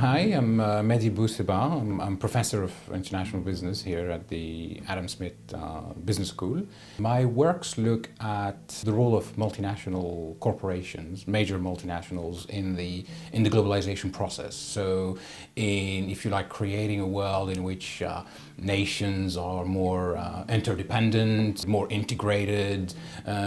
Hi, I'm Mehdi Boussebaa. I'm professor of international business here at the Adam Smith Business School. My works look at the role of multinational corporations, major multinationals in the globalization process. So, if you like, creating a world in which nations are more interdependent, more integrated,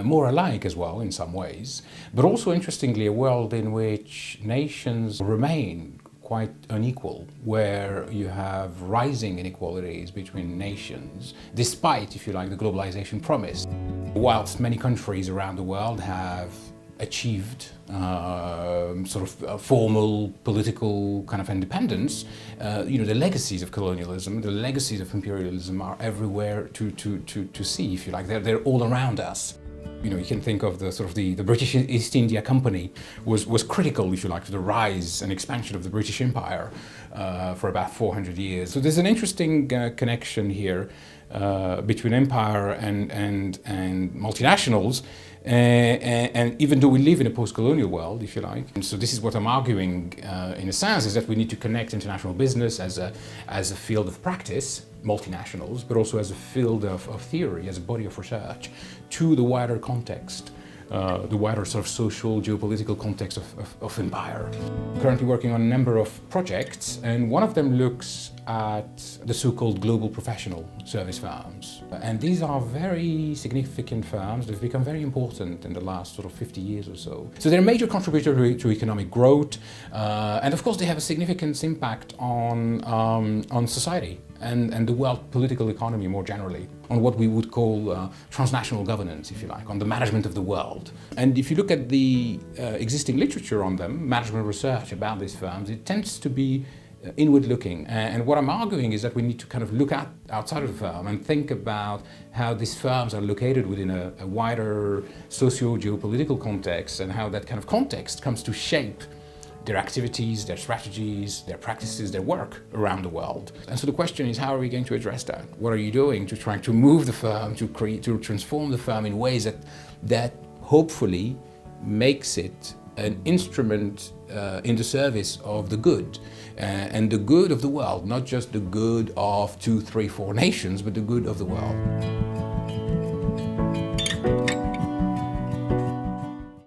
more alike as well in some ways, but also interestingly a world in which nations remain quite unequal, where you have rising inequalities between nations, despite, if you like, the globalization promise. Whilst many countries around the world have achieved formal political kind of independence, the legacies of colonialism, the legacies of imperialism are everywhere to see, if you like. They're all around us. You can think of the British East India Company was critical, if you like, to the rise and expansion of the British Empire for about 400 years. So there's an interesting connection here between empire and multinationals. And even though we live in a post-colonial world, if you like, and so this is what I'm arguing, in a sense, is that we need to connect international business as a field of practice, multinationals, but also as a field of theory, as a body of research, to the wider context, the wider sort of social, geopolitical context of empire. Currently working on a number of projects, and one of them looks at the so-called global professional service firms. And these are very significant firms. They've become very important in the last 50 years or so. So they're a major contributor to economic growth, and of course they have a significant impact on society and the world political economy more generally, on what we would call transnational governance, if you like, on the management of the world. And if you look at the existing literature on them, management research about these firms, it tends to be inward-looking. And what I'm arguing is that we need to kind of look outside of the firm and think about how these firms are located within a wider socio-geopolitical context, and how that kind of context comes to shape their activities, their strategies, their practices, their work around the world. And so the question is, how are we going to address that? What are you doing to try to move the firm, to transform the firm in ways that hopefully makes it an instrument in the service of the good, and the good of the world, not just the good of 2, 3, 4 nations, but the good of the world.